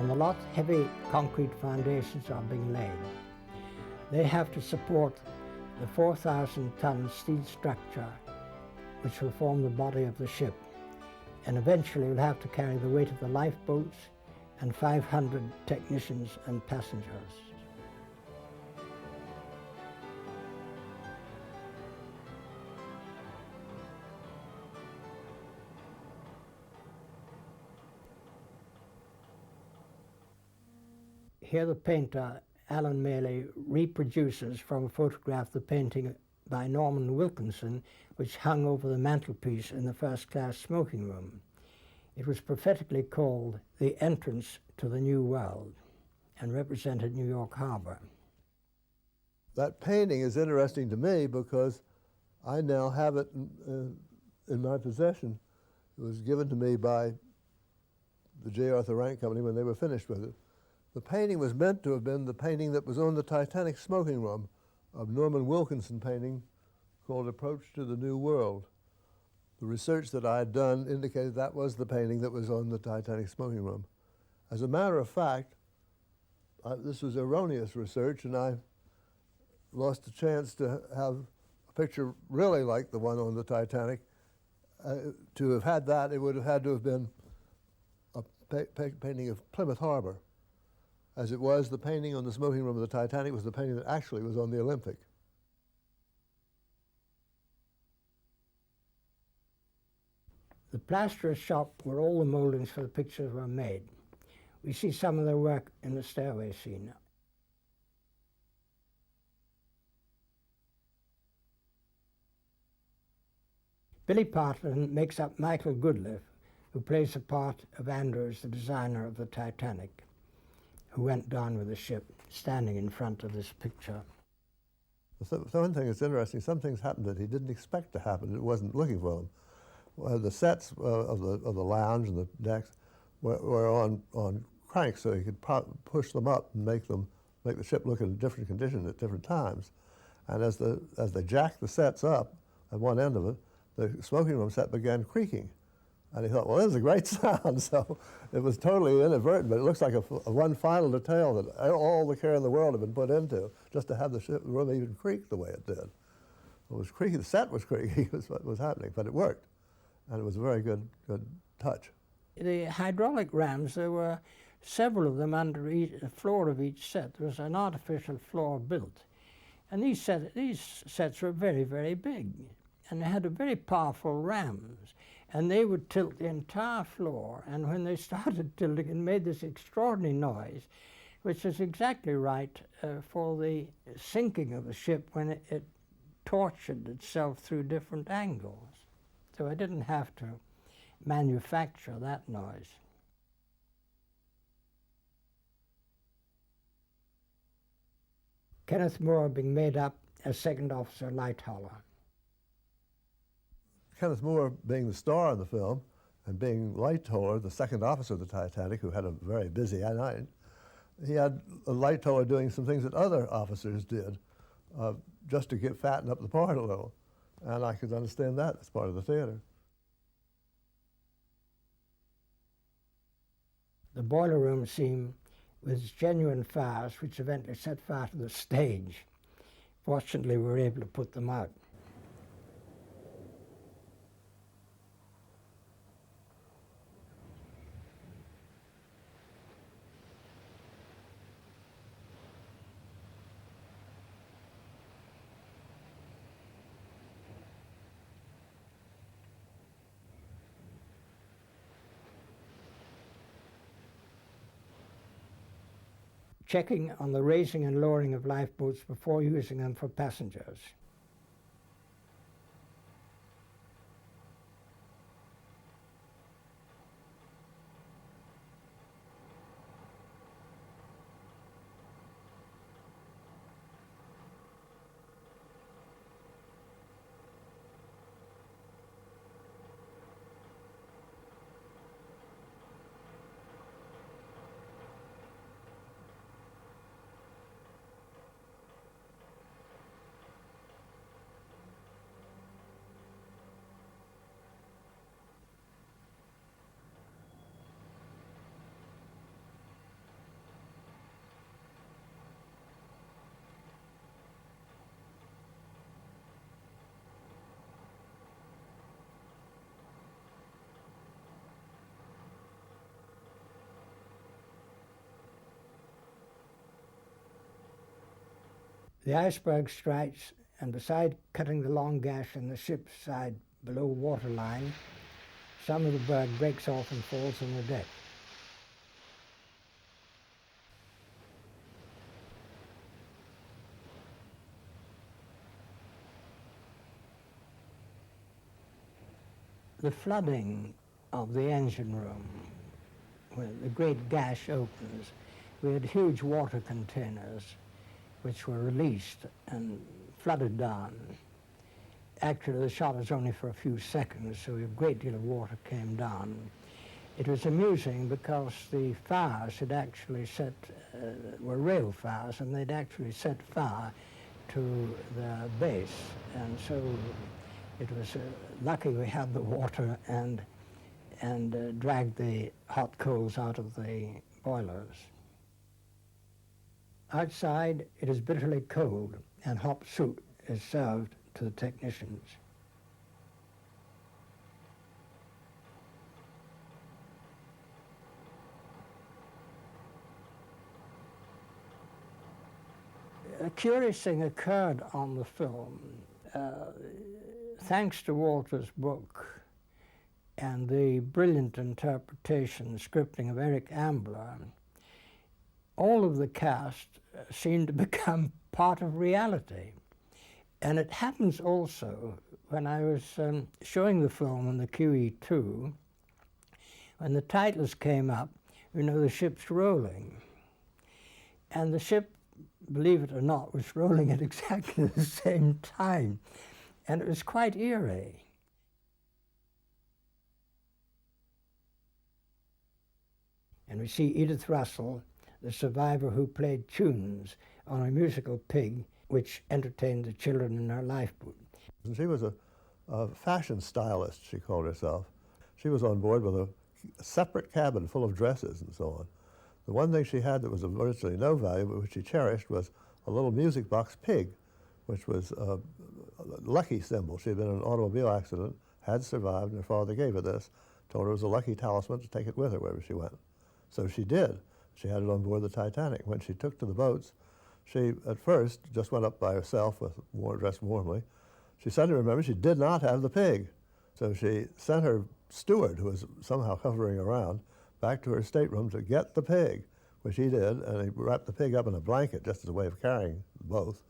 On the lot, heavy concrete foundations are being laid. They have to support the 4,000-ton steel structure which will form the body of the ship, and eventually will have to carry the weight of the lifeboats and 500 technicians and passengers. Here the painter, Alan Maley, reproduces from a photograph the painting by Norman Wilkinson, which hung over the mantelpiece in the first-class smoking room. It was prophetically called The Entrance to the New World and represented New York Harbor. That painting is interesting to me because I now have it in my possession. It was given to me by the J. Arthur Rank Company when they were finished with it. The painting was meant to have been the painting that was on the Titanic smoking room, of Norman Wilkinson painting called Approach to the New World. The research that I had done indicated that was the painting that was on the Titanic smoking room. As a matter of fact, this was erroneous research, and I lost a chance to have a picture really like the one on the Titanic. To have had that, it would have had to have been a painting of Plymouth Harbor. As it was, the painting on the smoking room of the Titanic was the painting that actually was on the Olympic. The plasterer's shop where all the moldings for the pictures were made. We see some of their work in the stairway scene. Billy Parton makes up Michael Goodliff, who plays the part of Andrews, the designer of the Titanic, who went down with the ship, standing in front of this picture. So one thing that's interesting, some things happened that he didn't expect to happen. It wasn't looking for them. Well, the sets of the lounge and the decks were on cranks, so he could push them up and make the ship look in a different condition at different times. And as they jacked the sets up at one end of it, the smoking room set began creaking. And he thought, well, this is a great sound. So it was totally inadvertent, but it looks like a one final detail that all the care in the world had been put into just to have the room even creak the way it did. It was creaking, the set was creaking, was what was happening, but it worked. And it was a very good touch. The hydraulic rams, there were several of them under the floor of each set. There was an artificial floor built. And these sets were very, very big. And they had very powerful rams. And they would tilt the entire floor. And when they started tilting, it made this extraordinary noise, which is exactly right for the sinking of the ship when it tortured itself through different angles. So I didn't have to manufacture that noise. Kenneth Moore being made up as second officer Lighthauler. Kenneth Moore being the star of the film and being Lighthauler, the second officer of the Titanic, who had a very busy night, he had a Lighthauler doing some things that other officers did just to fatten up the part a little. And I could understand that as part of the theater. The boiler room scene was genuine fires which eventually set fire to the stage. Fortunately, we were able to put them out. Checking on the raising and lowering of lifeboats before using them for passengers. The iceberg strikes, and beside cutting the long gash in the ship's side below waterline, some of the berg breaks off and falls on the deck. The flooding of the engine room, where the great gash opens, we had huge water containers which were released and flooded down. Actually, the shot was only for a few seconds, so a great deal of water came down. It was amusing because the fires had actually were rail fires, and they'd actually set fire to the base. And so it was lucky we had the water and dragged the hot coals out of the boilers. Outside, it is bitterly cold, and hot soup is served to the technicians. A curious thing occurred on the film. Thanks to Walter's book and the brilliant interpretation, scripting of Eric Ambler, all of the cast seemed to become part of reality. And it happens also when I was showing the film on the QE2, when the titles came up, the ship's rolling. And the ship, believe it or not, was rolling at exactly the same time. And it was quite eerie. And we see Edith Russell, the survivor who played tunes on a musical pig which entertained the children in her lifeboat. She was a fashion stylist, she called herself. She was on board with a separate cabin full of dresses and so on. The one thing she had that was of virtually no value, but which she cherished, was a little music box pig, which was a lucky symbol. She had been in an automobile accident, had survived, and her father gave her this, told her it was a lucky talisman to take it with her wherever she went. So she did. She had it on board the Titanic. When she took to the boats, she, at first, just went up by herself, dressed warmly. She suddenly remembered she did not have the pig. So she sent her steward, who was somehow hovering around, back to her stateroom to get the pig, which he did, and he wrapped the pig up in a blanket just as a way of carrying both.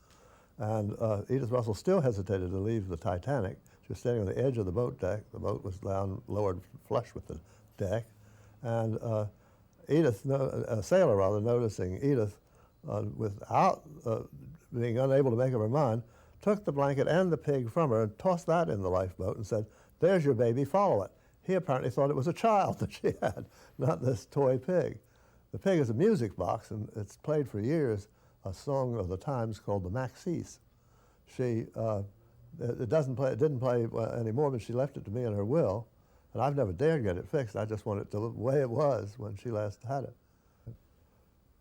And Edith Russell still hesitated to leave the Titanic. She was standing on the edge of the boat deck. The boat was down, lowered flush with the deck. And a sailor rather, noticing Edith without being unable to make up her mind, took the blanket and the pig from her and tossed that in the lifeboat and said, "There's your baby, follow it." He apparently thought it was a child that she had, not this toy pig. The pig is a music box, and it's played for years a song of the times called the Maxis. It didn't play anymore, but she left it to me in her will, and I've never dared get it fixed. I just want it to the way it was when she last had it.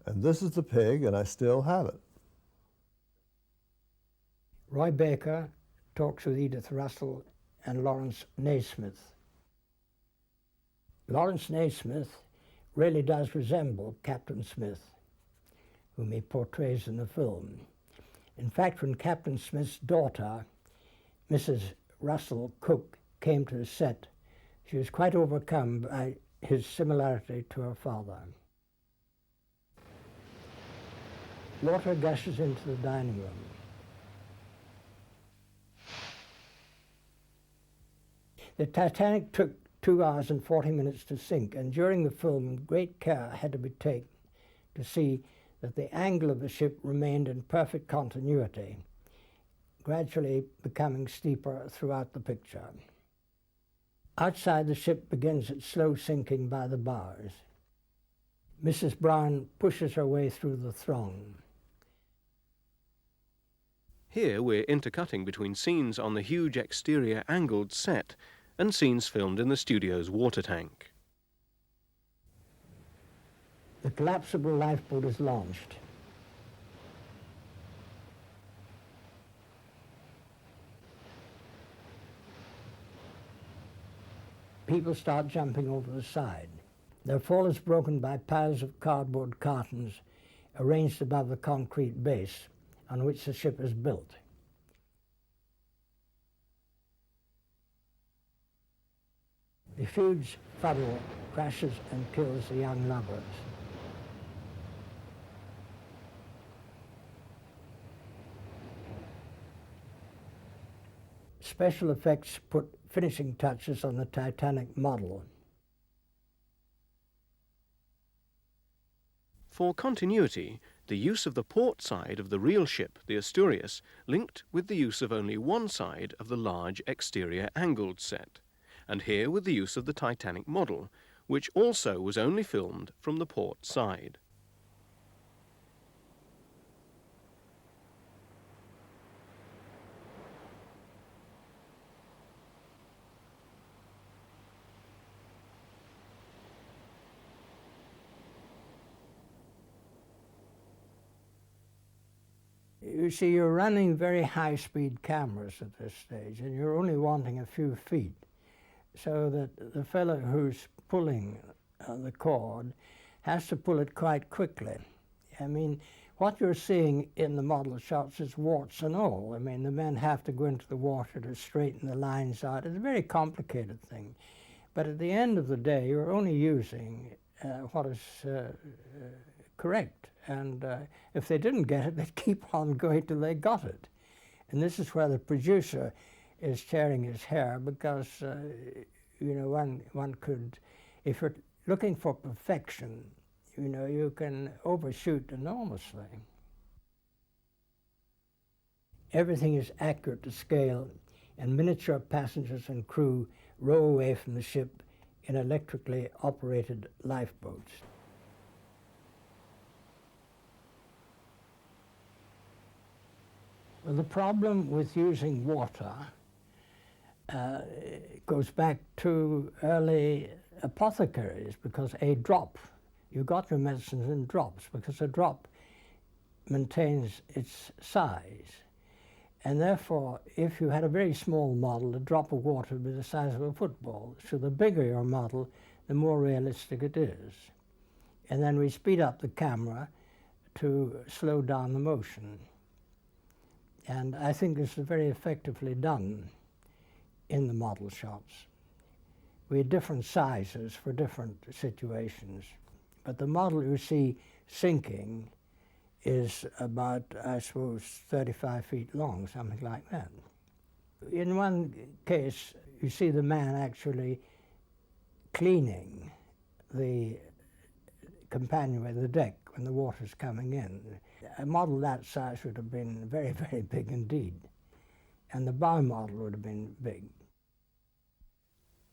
And this is the pig, and I still have it. Roy Baker talks with Edith Russell and Lawrence Naismith. Lawrence Naismith really does resemble Captain Smith, whom he portrays in the film. In fact, when Captain Smith's daughter, Mrs. Russell Cook, came to the set, she was quite overcome by his similarity to her father. Water gushes into the dining room. The Titanic took 2 hours and 40 minutes to sink, and during the film, great care had to be taken to see that the angle of the ship remained in perfect continuity, gradually becoming steeper throughout the picture. Outside, the ship begins its slow sinking by the bows. Mrs. Brown pushes her way through the throng. Here we're intercutting between scenes on the huge exterior angled set and scenes filmed in the studio's water tank. The collapsible lifeboat is launched. People start jumping over the side. Their fall is broken by piles of cardboard cartons arranged above the concrete base, on which the ship is built. The huge funnel crashes and kills the young lovers. Special effects put finishing touches on the Titanic model. For continuity, the use of the port side of the real ship, the Asturias, linked with the use of only one side of the large exterior angled set, and here with the use of the Titanic model, which also was only filmed from the port side. You see, you're running very high-speed cameras at this stage, and you're only wanting a few feet, so that the fellow who's pulling the cord has to pull it quite quickly. I mean, what you're seeing in the model shots is warts and all. I mean, the men have to go into the water to straighten the lines out. It's a very complicated thing. But at the end of the day, you're only using what is correct. And if they didn't get it, they'd keep on going till they got it. And this is where the producer is tearing his hair, because, you know, one could, if you're looking for perfection, you know, you can overshoot enormously. Everything is accurate to scale, and miniature passengers and crew row away from the ship in electrically operated lifeboats. Well, the problem with using water goes back to early apothecaries, because a drop, you got your medicines in drops, because a drop maintains its size. And therefore, if you had a very small model, a drop of water would be the size of a football. So the bigger your model, the more realistic it is. And then we speed up the camera to slow down the motion. And I think this is very effectively done in the model shots. We had different sizes for different situations. But the model you see sinking is about, I suppose, 35 feet long, something like that. In one case, you see the man actually cleaning the companionway, the deck, when the water's coming in. A model that size would have been very, very big indeed. And the bow model would have been big.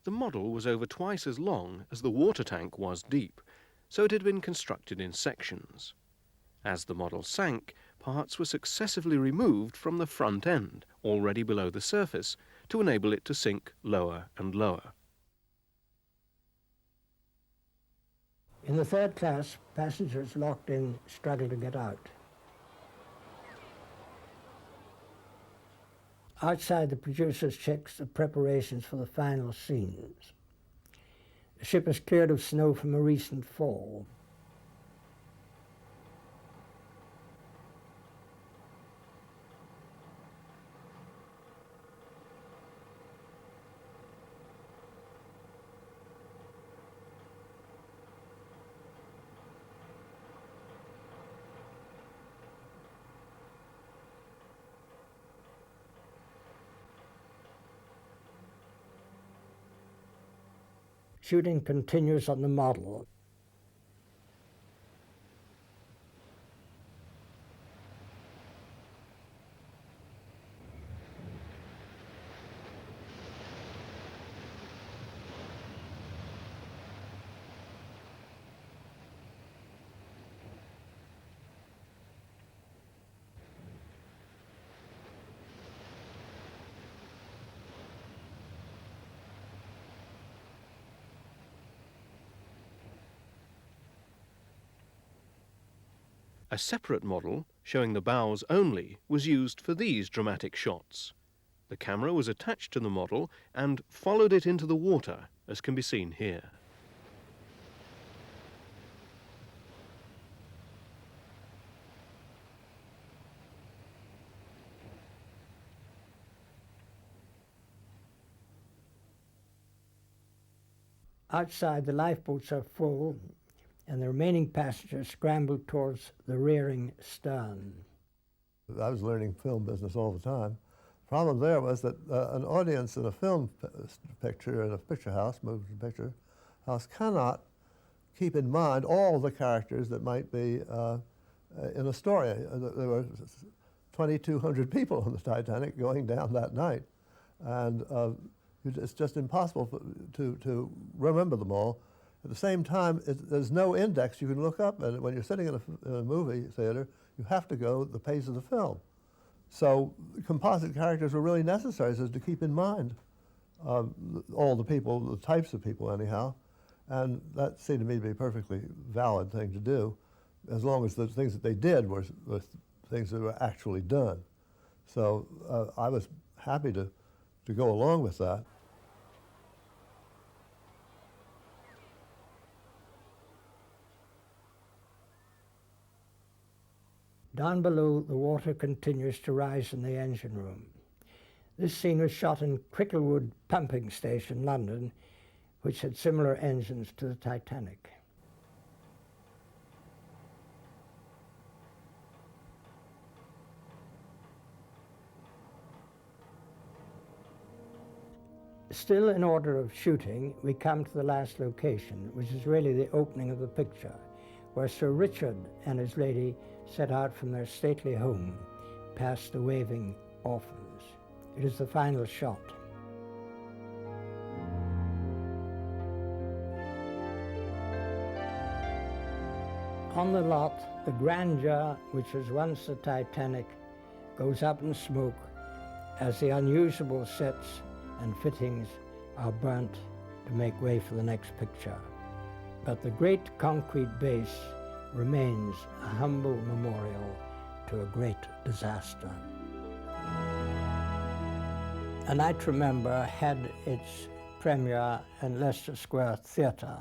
The model was over twice as long as the water tank was deep, so it had been constructed in sections. As the model sank, parts were successively removed from the front end, already below the surface, to enable it to sink lower and lower. In the third class, passengers locked in struggled to get out. Outside, the producers checked the preparations for the final scenes. The ship is cleared of snow from a recent fall. Shooting continues on the model. A separate model, showing the bows only, was used for these dramatic shots. The camera was attached to the model and followed it into the water, as can be seen here. Outside, the lifeboats are full, and the remaining passengers scramble towards the rearing stern. I was learning film business all the time. The problem there was that an audience in a film picture, in a picture house, moving picture house, cannot keep in mind all the characters that might be in a story. There were 2,200 people on the Titanic going down that night, and it's just impossible to remember them all. At the same time, there's no index you can look up, and when you're sitting in a movie theater, you have to go at the pace of the film. So composite characters were really necessary so to keep in mind all the people, the types of people anyhow, and that seemed to me to be a perfectly valid thing to do, as long as the things that they did were things that were actually done. So I was happy to go along with that. Down below, the water continues to rise in the engine room. This scene was shot in Cricklewood Pumping Station, London, which had similar engines to the Titanic. Still in order of shooting, we come to the last location, which is really the opening of the picture, where Sir Richard and his lady set out from their stately home past the waving orphans. It is the final shot. On the lot, the grandeur, which was once the Titanic, goes up in smoke as the unusable sets and fittings are burnt to make way for the next picture. But the great concrete base remains a humble memorial to a great disaster. A Night to Remember had its premiere in Leicester Square Theatre.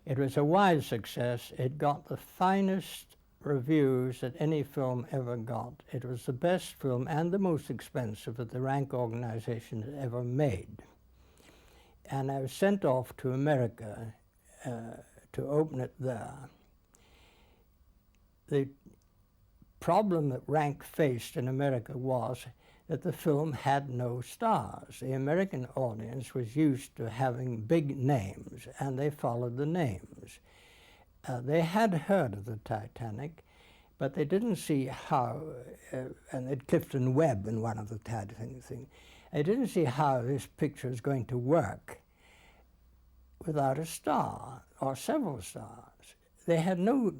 It was a wide success. It got the finest reviews that any film ever got. It was the best film and the most expensive that the Rank organization had ever made. And I was sent off to America to open it there. The problem that Rank faced in America was that the film had no stars. The American audience was used to having big names, and they followed the names. They had heard of the Titanic, but they didn't see how, and they'd Clifton Webb in one of the Titanic things, they didn't see how this picture is going to work without a star, or several stars. They had no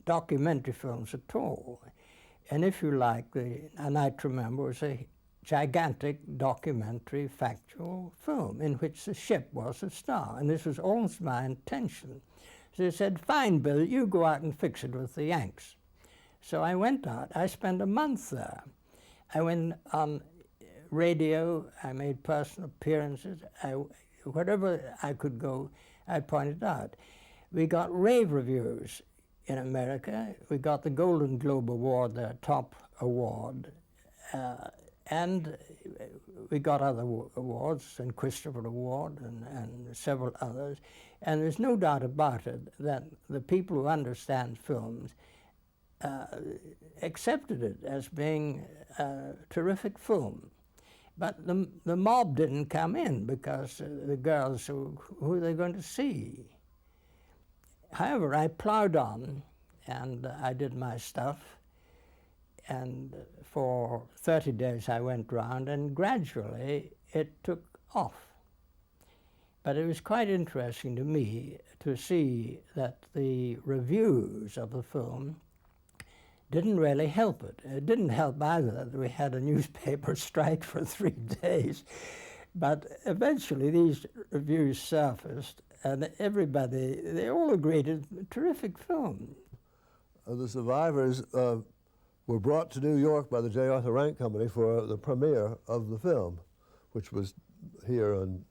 documentary films at all. And if you like, A Night to Remember was a gigantic documentary factual film in which the ship was a star, and this was almost my intention. So they said, fine, Bill, you go out and fix it with the Yanks. So I went out. I spent a month there. I went on radio. I made personal appearances. Wherever I could go, I pointed out. We got rave reviews in America. We got the Golden Globe Award, their top award. And we got other awards, and Christopher Award and several others. And there's no doubt about it that the people who understand films accepted it as being a terrific film. But the mob didn't come in because the girls, who were they going to see? However, I plowed on and I did my stuff. And for 30 days I went round, and gradually it took off. But it was quite interesting to me to see that the reviews of the film didn't really help it. It didn't help either that we had a newspaper strike for 3 days. But eventually these reviews surfaced, and everybody, they all agreed it's a terrific film. The survivors were brought to New York by the J. Arthur Rank Company for the premiere of the film, which was here on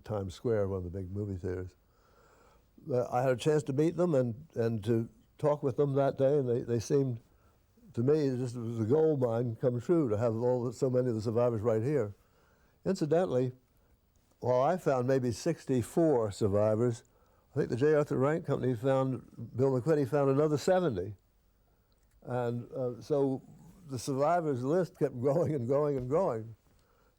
Times Square, one of the big movie theaters. I had a chance to meet them and to talk with them that day, and they seemed, to me, it just was a gold mine come true to have so many of the survivors right here. Incidentally, While I found maybe 64 survivors, I think the J. Arthur Rank Company found, Bill McQuinney found another 70. And so the survivors list kept growing and growing and growing.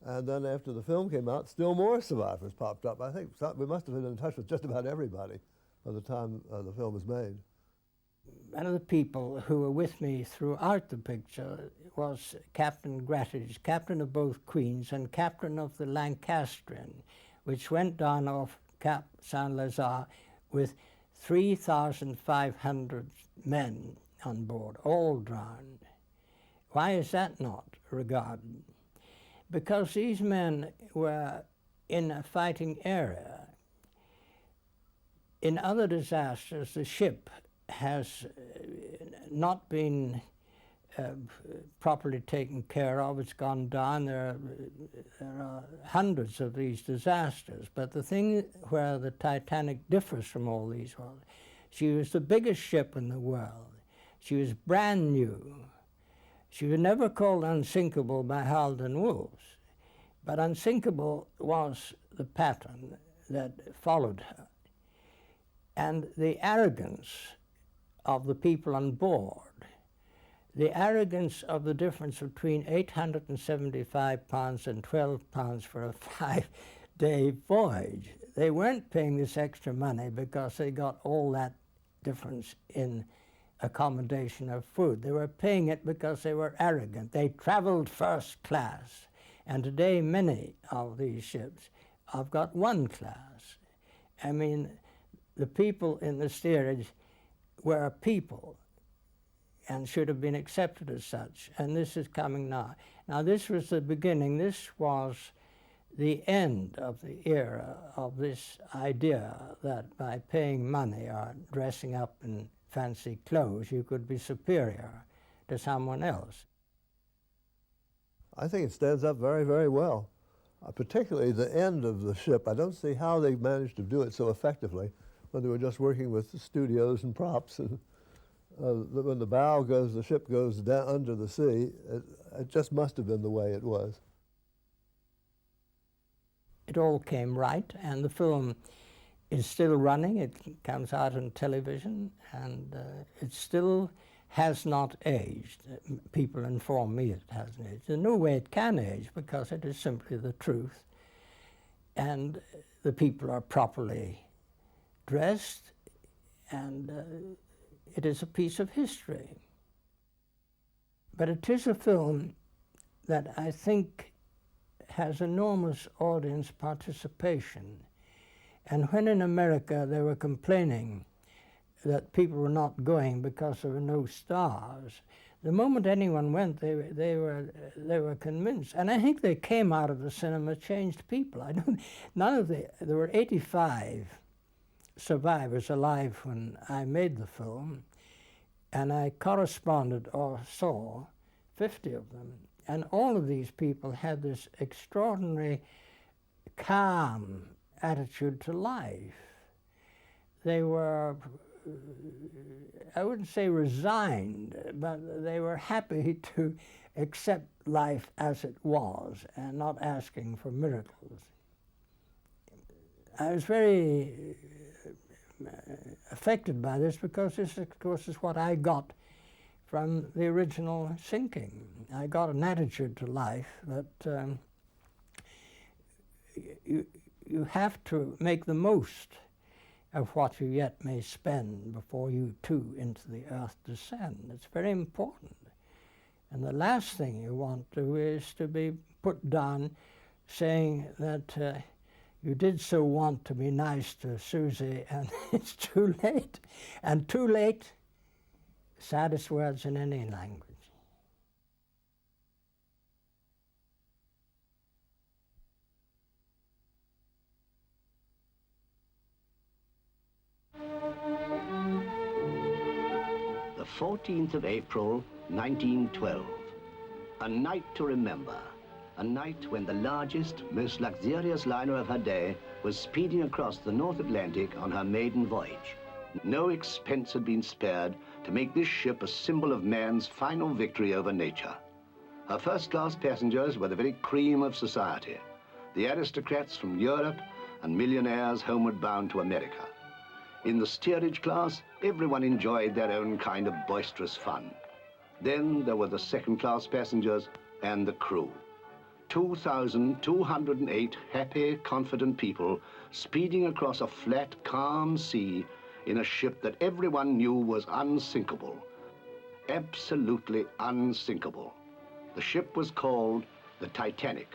And then after the film came out, still more survivors popped up. I think we must have been in touch with just about everybody by the time the film was made. One of the people who were with me throughout the picture was Captain Grattidge, captain of both Queens and captain of the Lancastrian, which went down off Cap Saint-Lazare with 3,500 men on board, all drowned. Why is that not regarded? Because these men were in a fighting area. In other disasters, the ship has not been properly taken care of. It's gone down. There are hundreds of these disasters. But the thing where the Titanic differs from all these was, she was the biggest ship in the world. She was brand new. She was never called unsinkable by Halden Wolves, but unsinkable was the pattern that followed her. And the arrogance of the people on board, the arrogance of the difference between 875 pounds and 12 pounds for a 5-day voyage. They weren't paying this extra money because they got all that difference in accommodation of food. They were paying it because they were arrogant. They traveled first class. And today many of these ships have got one class. I mean, the people in the steerage were people and should have been accepted as such. And this is coming now. Now this was the beginning. This was the end of the era of this idea that by paying money or dressing up in fancy clothes, you could be superior to someone else. I think it stands up very, very well. Particularly the end of the ship. I don't see how they managed to do it so effectively when they were just working with the studios and props. And when the bow goes, the ship goes down under the sea. It just must have been the way it was. It all came right, and the film is still running. It comes out on television, and it still has not aged. People inform me it hasn't aged. There's no way it can age because it is simply the truth. And the people are properly dressed, and it is a piece of history. But it is a film that I think has enormous audience participation. And when in America they were complaining that people were not going because there were no stars, the moment anyone went, they were convinced. And I think they came out of the cinema changed people. There were 85 survivors alive when I made the film, and I corresponded or saw 50 of them. And all of these people had this extraordinary calm attitude to life. They were, I wouldn't say resigned, but they were happy to accept life as it was and not asking for miracles. I was very affected by this because this, of course, is what I got from the original sinking. I got an attitude to life that you have to make the most of what you yet may spend before you too into the earth descend. It's very important. And the last thing you want to do is to be put down saying that you did so want to be nice to Susie and it's too late. And too late, saddest words in any language. The 14th of April, 1912. A night to remember. A night when the largest, most luxurious liner of her day was speeding across the North Atlantic on her maiden voyage. No expense had been spared to make this ship a symbol of man's final victory over nature. Her first-class passengers were the very cream of society. the aristocrats from Europe and millionaires homeward bound to America. In the steerage class, everyone enjoyed their own kind of boisterous fun. Then there were the second-class passengers and the crew. 2,208 happy, confident people speeding across a flat, calm sea in a ship that everyone knew was unsinkable. Absolutely unsinkable. The ship was called the Titanic.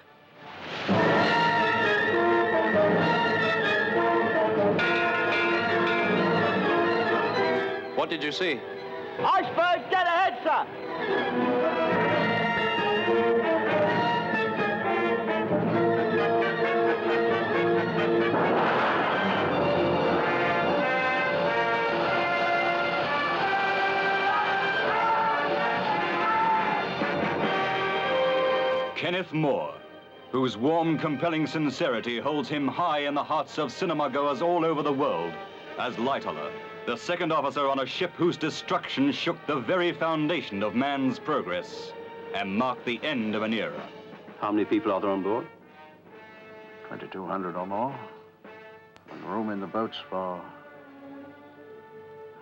What did you see? Iceberg dead ahead, sir! Kenneth More, whose warm, compelling sincerity holds him high in the hearts of cinema-goers all over the world, as Lightoller, the second officer on a ship whose destruction shook the very foundation of man's progress and marked the end of an era. How many people are there on board? 2,200 or more. And room in the boats for...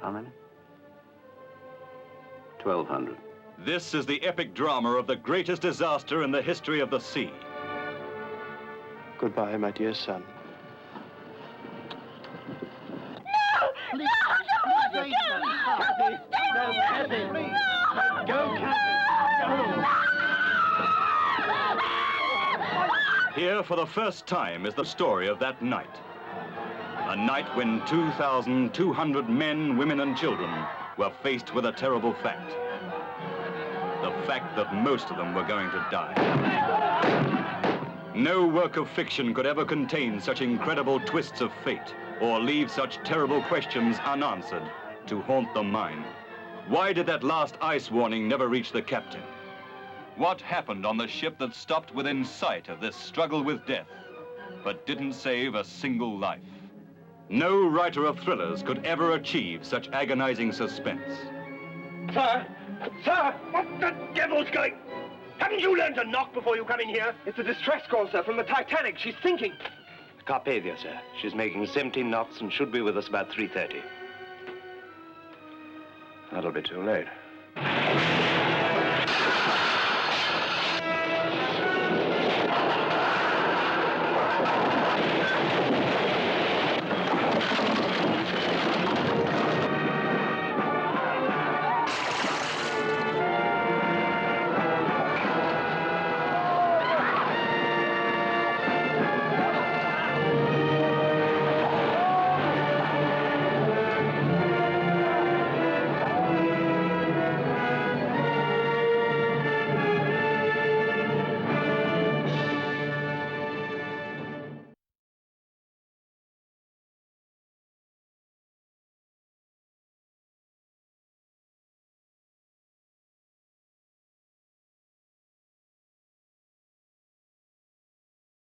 how many? 1,200. This is the epic drama of the greatest disaster in the history of the sea. Goodbye, my dear son. Here, for the first time, is the story of that night. A night when 2,200 men, women, and children were faced with a terrible fact. The fact that most of them were going to die. No work of fiction could ever contain such incredible twists of fate or leave such terrible questions unanswered to haunt the mind. Why did that last ice warning never reach the captain? What happened on the ship that stopped within sight of this struggle with death, but didn't save a single life? No writer of thrillers could ever achieve such agonizing suspense. Sir! Sir! What the devil's going... Haven't you learned to knock before you come in here? It's a distress call, sir, from the Titanic. She's sinking. Carpathia, sir. She's making 17 knots and should be with us about 3:30. That'll be too late.